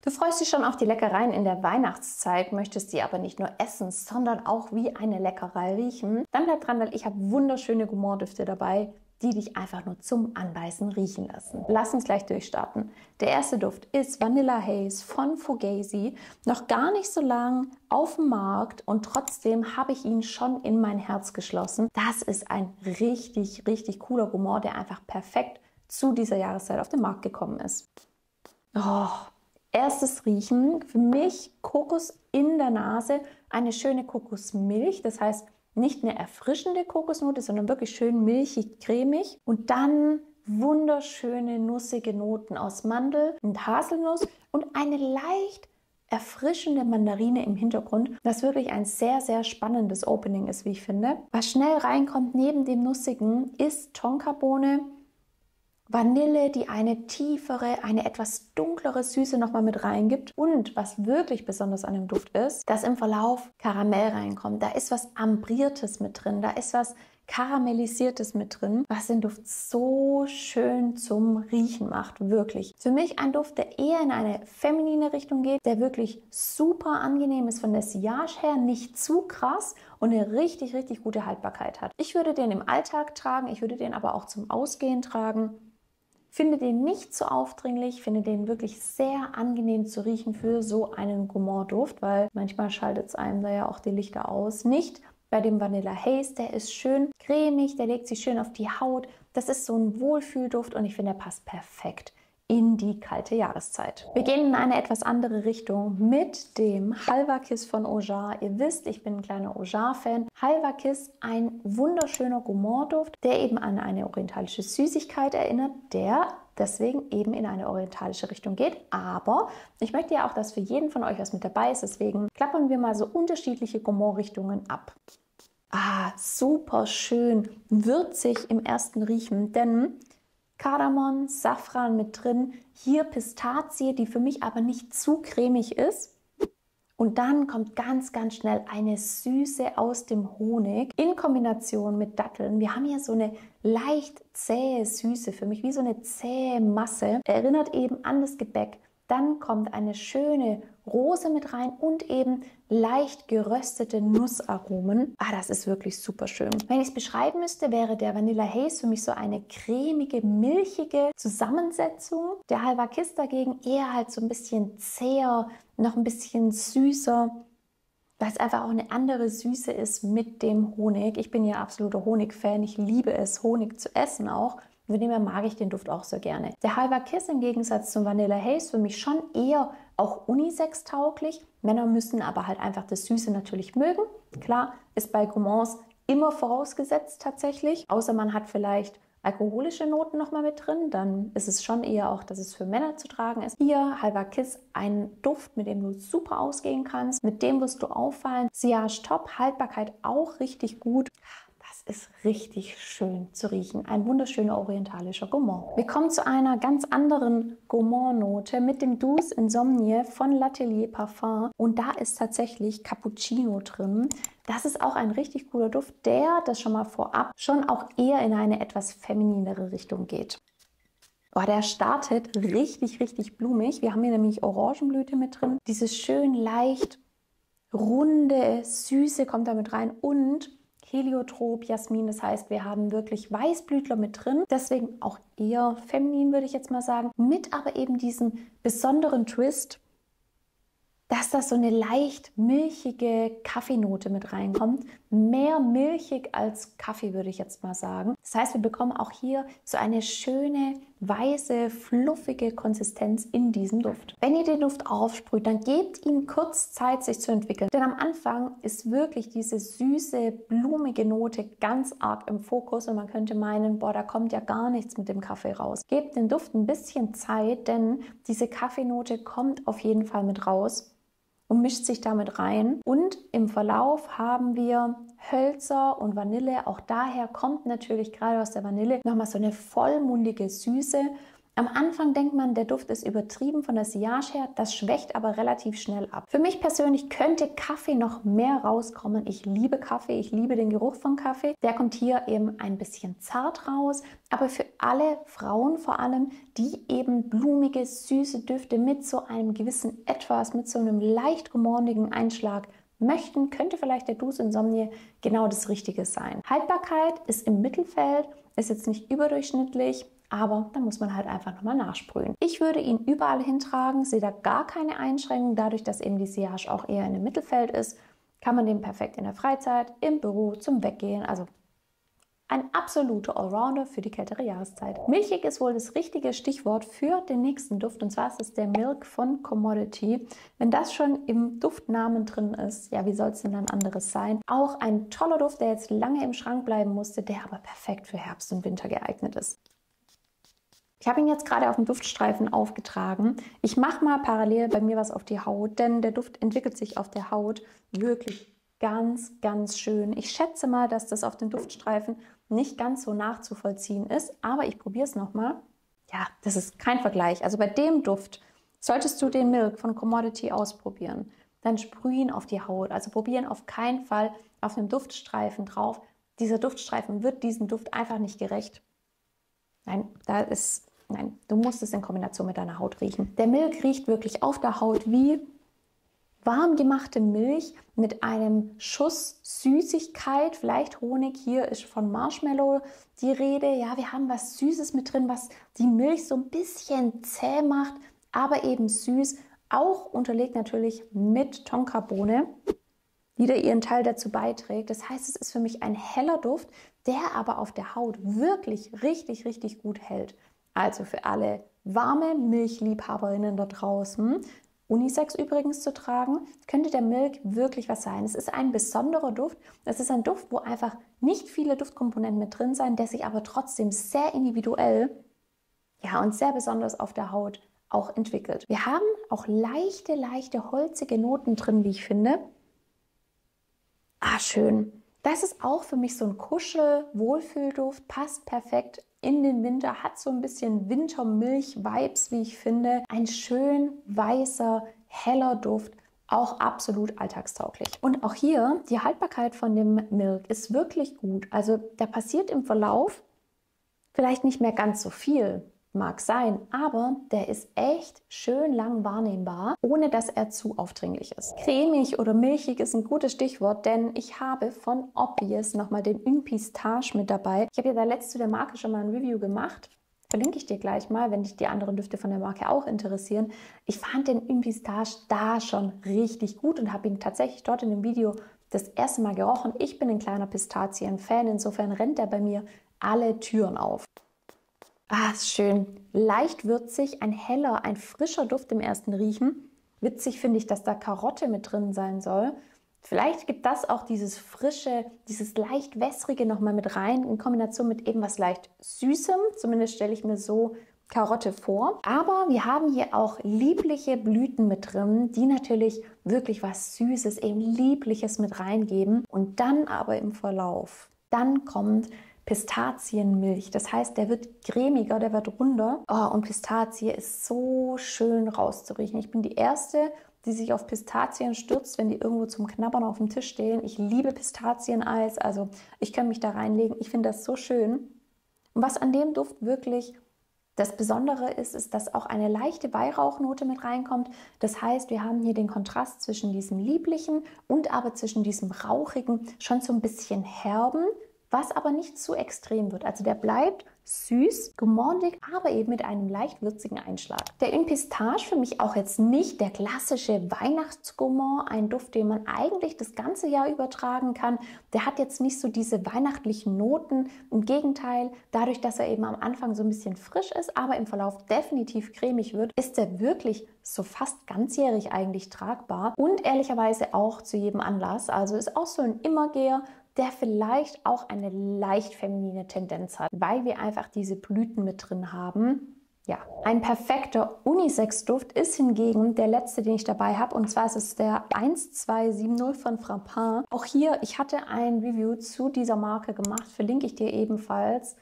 Du freust dich schon auf die Leckereien in der Weihnachtszeit, möchtest die aber nicht nur essen, sondern auch wie eine Leckerei riechen? Dann bleib dran, weil ich habe wunderschöne Gourmand-Düfte dabei, die dich einfach nur zum Anbeißen riechen lassen. Lass uns gleich durchstarten. Der erste Duft ist Vanilla Haze von Fugazi. Noch gar nicht so lang auf dem Markt und trotzdem habe ich ihn schon in mein Herz geschlossen. Das ist ein richtig, richtig cooler Gourmand, der einfach perfekt zu dieser Jahreszeit auf den Markt gekommen ist. Oh, erstes Riechen, für mich Kokos in der Nase, eine schöne Kokosmilch, das heißt nicht eine erfrischende Kokosnote, sondern wirklich schön milchig, cremig und dann wunderschöne nussige Noten aus Mandel und Haselnuss und eine leicht erfrischende Mandarine im Hintergrund, was wirklich ein sehr, sehr spannendes Opening ist, wie ich finde. Was schnell reinkommt neben dem Nussigen ist Tonkabohne, Vanille, die eine tiefere, eine etwas dunklere Süße nochmal mit reingibt. Und was wirklich besonders an dem Duft ist, dass im Verlauf Karamell reinkommt. Da ist was Ambriertes mit drin, da ist was Karamellisiertes mit drin, was den Duft so schön zum Riechen macht, wirklich. Für mich ein Duft, der eher in eine feminine Richtung geht, der wirklich super angenehm ist von der Sillage her, nicht zu krass und eine richtig, richtig gute Haltbarkeit hat. Ich würde den im Alltag tragen, ich würde den aber auch zum Ausgehen tragen. Finde den nicht zu aufdringlich, finde den wirklich sehr angenehm zu riechen für so einen Gourmand-Duft, weil manchmal schaltet es einem da ja auch die Lichter aus. Nicht bei dem Vanilla Haze, der ist schön cremig, der legt sich schön auf die Haut. Das ist so ein Wohlfühlduft und ich finde, der passt perfekt in die kalte Jahreszeit. Wir gehen in eine etwas andere Richtung mit dem Halva Kiss von Ojar. Ihr wisst, ich bin ein kleiner Ojar-Fan. Halva Kiss, ein wunderschöner Gourmand-Duft, der eben an eine orientalische Süßigkeit erinnert, der deswegen eben in eine orientalische Richtung geht. Aber ich möchte ja auch, dass für jeden von euch was mit dabei ist. Deswegen klappern wir mal so unterschiedliche Gourmand-Richtungen ab. Ah, super schön, würzig im ersten Riechen, denn Kardamom, Safran mit drin, hier Pistazie, die für mich aber nicht zu cremig ist. Und dann kommt ganz, ganz schnell eine Süße aus dem Honig in Kombination mit Datteln. Wir haben hier so eine leicht zähe Süße, für mich wie so eine zähe Masse. Erinnert eben an das Gebäck. Dann kommt eine schöne Rose mit rein und eben leicht geröstete Nussaromen. Ah, das ist wirklich super schön. Wenn ich es beschreiben müsste, wäre der Vanilla Haze für mich so eine cremige, milchige Zusammensetzung. Der Halva Kiss dagegen eher halt so ein bisschen zäher, noch ein bisschen süßer, weil es einfach auch eine andere Süße ist mit dem Honig. Ich bin ja absoluter Honig-Fan. Ich liebe es, Honig zu essen auch. Von dem her mag ich den Duft auch so gerne. Der Halva Kiss im Gegensatz zum Vanilla Haze für mich schon eher auch unisex-tauglich. Männer müssen aber halt einfach das Süße natürlich mögen. Klar, ist bei Gourmands immer vorausgesetzt tatsächlich. Außer man hat vielleicht alkoholische Noten nochmal mit drin, dann ist es schon eher auch, dass es für Männer zu tragen ist. Hier Halva Kiss, ein Duft, mit dem du super ausgehen kannst. Mit dem wirst du auffallen. Sillage top, Haltbarkeit auch richtig gut. Das ist richtig schön zu riechen. Ein wunderschöner orientalischer Gourmand. Wir kommen zu einer ganz anderen Gourmand-Note mit dem Douce Insomnie von L'Atelier Parfum. Und da ist tatsächlich Cappuccino drin. Das ist auch ein richtig cooler Duft, der, das schon mal vorab, schon auch eher in eine etwas femininere Richtung geht. Oh, der startet richtig, richtig blumig. Wir haben hier nämlich Orangenblüte mit drin. Dieses schön leicht runde, süße kommt da mit rein und Heliotrop, Jasmin, das heißt, wir haben wirklich Weißblütler mit drin, deswegen auch eher feminin, würde ich jetzt mal sagen, mit aber eben diesem besonderen Twist, dass da so eine leicht milchige Kaffeenote mit reinkommt. Mehr milchig als Kaffee, würde ich jetzt mal sagen. Das heißt, wir bekommen auch hier so eine schöne, weiße, fluffige Konsistenz in diesem Duft. Wenn ihr den Duft aufsprüht, dann gebt ihm kurz Zeit, sich zu entwickeln. Denn am Anfang ist wirklich diese süße, blumige Note ganz arg im Fokus und man könnte meinen, boah, da kommt ja gar nichts mit dem Kaffee raus. Gebt dem Duft ein bisschen Zeit, denn diese Kaffeenote kommt auf jeden Fall mit raus und mischt sich damit rein. Und im Verlauf haben wir Hölzer und Vanille. Auch daher kommt natürlich gerade aus der Vanille nochmal so eine vollmundige Süße. Am Anfang denkt man, der Duft ist übertrieben von der Sillage her, das schwächt aber relativ schnell ab. Für mich persönlich könnte Kaffee noch mehr rauskommen. Ich liebe Kaffee, ich liebe den Geruch von Kaffee. Der kommt hier eben ein bisschen zart raus, aber für alle Frauen vor allem, die eben blumige, süße Düfte mit so einem gewissen Etwas, mit so einem leicht gourmandigen Einschlag möchten, könnte vielleicht der Douce Insomnie genau das Richtige sein. Haltbarkeit ist im Mittelfeld, ist jetzt nicht überdurchschnittlich, aber da muss man halt einfach nochmal nachsprühen. Ich würde ihn überall hintragen, sehe da gar keine Einschränkungen. Dadurch, dass eben die Sillage auch eher in dem Mittelfeld ist, kann man den perfekt in der Freizeit, im Büro, zum Weggehen, also ein absoluter Allrounder für die kältere Jahreszeit. Milchig ist wohl das richtige Stichwort für den nächsten Duft, und zwar ist es der Milk von Commodity. Wenn das schon im Duftnamen drin ist, ja, wie soll es denn dann anderes sein? Auch ein toller Duft, der jetzt lange im Schrank bleiben musste, der aber perfekt für Herbst und Winter geeignet ist. Ich habe ihn jetzt gerade auf dem Duftstreifen aufgetragen. Ich mache mal parallel bei mir was auf die Haut, denn der Duft entwickelt sich auf der Haut wirklich ganz, ganz schön. Ich schätze mal, dass das auf dem Duftstreifen nicht ganz so nachzuvollziehen ist, aber ich probiere es nochmal. Ja, das ist kein Vergleich. Also bei dem Duft solltest du den Milk von Commodity ausprobieren. Dann sprüh ihn auf die Haut. Also probieren auf keinen Fall auf einem Duftstreifen drauf. Dieser Duftstreifen wird diesem Duft einfach nicht gerecht. Nein, du musst es in Kombination mit deiner Haut riechen. Der Milk riecht wirklich auf der Haut wie warm gemachte Milch mit einem Schuss Süßigkeit, vielleicht Honig. Hier ist von Marshmallow die Rede. Ja, wir haben was Süßes mit drin, was die Milch so ein bisschen zäh macht, aber eben süß. Auch unterlegt natürlich mit Tonkabohne, die da ihren Teil dazu beiträgt. Das heißt, es ist für mich ein heller Duft, der aber auf der Haut wirklich richtig, richtig gut hält. Also für alle warme Milchliebhaberinnen da draußen, Unisex übrigens zu tragen, könnte der Milk wirklich was sein. Es ist ein besonderer Duft. Es ist ein Duft, wo einfach nicht viele Duftkomponenten mit drin sind, der sich aber trotzdem sehr individuell, ja, und sehr besonders auf der Haut auch entwickelt. Wir haben auch leichte, holzige Noten drin, wie ich finde. Ah, schön. Das ist auch für mich so ein Kuschel-Wohlfühlduft, passt perfekt in den Winter, hat so ein bisschen Wintermilch-Vibes, wie ich finde. Ein schön weißer, heller Duft, auch absolut alltagstauglich. Und auch hier, die Haltbarkeit von dem Milk ist wirklich gut. Also da passiert im Verlauf vielleicht nicht mehr ganz so viel. Mag sein, aber der ist echt schön lang wahrnehmbar, ohne dass er zu aufdringlich ist. Cremig oder milchig ist ein gutes Stichwort, denn ich habe von Obvious nochmal den Une Pistache mit dabei. Ich habe ja da letzt zu der Marke schon mal ein Review gemacht. Verlinke ich dir gleich mal, wenn dich die anderen Düfte von der Marke auch interessieren. Ich fand den Une Pistache da schon richtig gut und habe ihn tatsächlich dort in dem Video das erste Mal gerochen. Ich bin ein kleiner Pistazien-Fan, insofern rennt er bei mir alle Türen auf. Ah, ist schön. Leicht würzig, ein heller, ein frischer Duft im ersten Riechen. Witzig finde ich, dass da Karotte mit drin sein soll. Vielleicht gibt das auch dieses frische, dieses leicht wässrige nochmal mit rein, in Kombination mit eben was leicht Süßem. Zumindest stelle ich mir so Karotte vor. Aber wir haben hier auch liebliche Blüten mit drin, die natürlich wirklich was Süßes, eben Liebliches mit reingeben. Und dann aber im Verlauf, dann kommt Pistazienmilch. Das heißt, der wird cremiger, der wird runder. Oh, und Pistazie ist so schön rauszuriechen. Ich bin die Erste, die sich auf Pistazien stürzt, wenn die irgendwo zum Knabbern auf dem Tisch stehen. Ich liebe Pistazieneis, also ich kann mich da reinlegen. Ich finde das so schön. Und was an dem Duft wirklich das Besondere ist, ist, dass auch eine leichte Weihrauchnote mit reinkommt. Das heißt, wir haben hier den Kontrast zwischen diesem lieblichen und aber zwischen diesem rauchigen, schon so ein bisschen herben, was aber nicht zu extrem wird. Also der bleibt süß, gourmandig, aber eben mit einem leicht würzigen Einschlag. Der Une Pistache für mich auch jetzt nicht der klassische Weihnachtsgourmand, ein Duft, den man eigentlich das ganze Jahr übertragen kann. Der hat jetzt nicht so diese weihnachtlichen Noten. Im Gegenteil, dadurch, dass er eben am Anfang so ein bisschen frisch ist, aber im Verlauf definitiv cremig wird, ist er wirklich so fast ganzjährig eigentlich tragbar und ehrlicherweise auch zu jedem Anlass. Also ist auch so ein Immergeher, der vielleicht auch eine leicht feminine Tendenz hat, weil wir einfach diese Blüten mit drin haben. Ja, ein perfekter Unisex-Duft ist hingegen der letzte, den ich dabei habe, und zwar ist es der 1270 von Frappin. Auch hier, ich hatte ein Review zu dieser Marke gemacht, verlinke ich dir ebenfalls.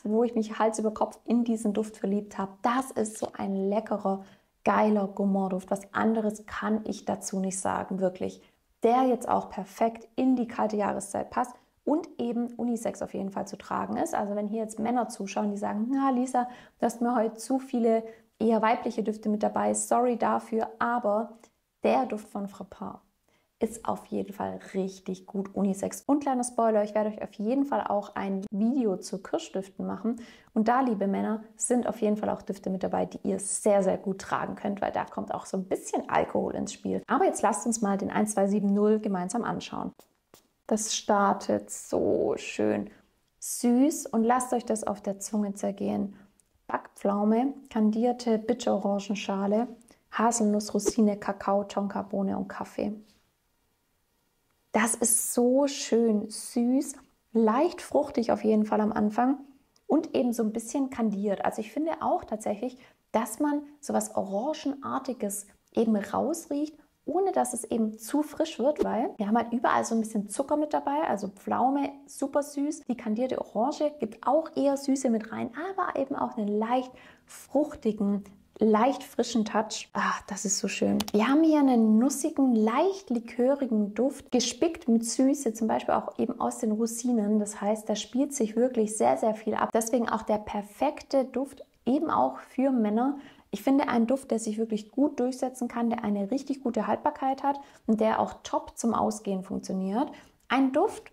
wo ich mich Hals über Kopf in diesen Duft verliebt habe. Das ist so ein leckerer, geiler Gourmand-Duft. Was anderes kann ich dazu nicht sagen, wirklich. Der jetzt auch perfekt in die kalte Jahreszeit passt und eben Unisex auf jeden Fall zu tragen ist. Also wenn hier jetzt Männer zuschauen, die sagen, na Lisa, du hast mir heute zu viele eher weibliche Düfte mit dabei, sorry dafür, aber der Duft von Frappin ist auf jeden Fall richtig gut Unisex. Und kleiner Spoiler, ich werde euch auf jeden Fall auch ein Video zu Kirschdüften machen. Und da, liebe Männer, sind auf jeden Fall auch Düfte mit dabei, die ihr sehr, sehr gut tragen könnt, weil da kommt auch so ein bisschen Alkohol ins Spiel. Aber jetzt lasst uns mal den 1270 gemeinsam anschauen. Das startet so schön süß und lasst euch das auf der Zunge zergehen. Backpflaume, kandierte Bitterorangenschale, Haselnuss, Rosine, Kakao, Tonkabohne und Kaffee. Das ist so schön süß, leicht fruchtig auf jeden Fall am Anfang und eben so ein bisschen kandiert. Also ich finde auch tatsächlich, dass man so was Orangenartiges eben rausriecht, ohne dass es eben zu frisch wird, weil wir haben halt überall so ein bisschen Zucker mit dabei, also Pflaume, super süß. Die kandierte Orange gibt auch eher Süße mit rein, aber eben auch einen leicht fruchtigen, leicht frischen Touch. Ah, das ist so schön. Wir haben hier einen nussigen, leicht likörigen Duft, gespickt mit Süße, zum Beispiel auch eben aus den Rosinen. Das heißt, da spielt sich wirklich sehr, sehr viel ab. Deswegen auch der perfekte Duft, eben auch für Männer. Ich finde einen Duft, der sich wirklich gut durchsetzen kann, der eine richtig gute Haltbarkeit hat und der auch top zum Ausgehen funktioniert. Ein Duft,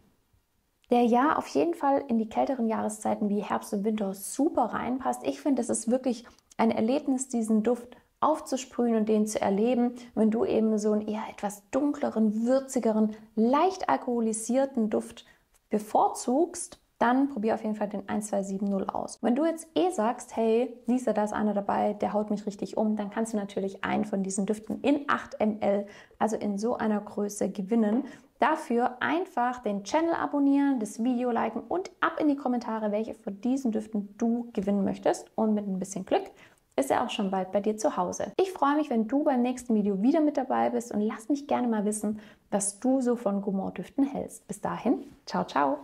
der ja auf jeden Fall in die kälteren Jahreszeiten wie Herbst und Winter super reinpasst. Ich finde, es ist wirklich ein Erlebnis, diesen Duft aufzusprühen und den zu erleben, wenn du eben so einen eher etwas dunkleren, würzigeren, leicht alkoholisierten Duft bevorzugst, dann probier auf jeden Fall den 1270 aus. Wenn du jetzt sagst, hey, Lisa, da ist einer dabei, der haut mich richtig um, dann kannst du natürlich einen von diesen Düften in 8 ml, also in so einer Größe, gewinnen. Dafür einfach den Channel abonnieren, das Video liken und ab in die Kommentare, welche von diesen Düften du gewinnen möchtest. Und mit ein bisschen Glück ist er auch schon bald bei dir zu Hause. Ich freue mich, wenn du beim nächsten Video wieder mit dabei bist und lass mich gerne mal wissen, was du so von Gourmand-Düften hältst. Bis dahin, ciao, ciao!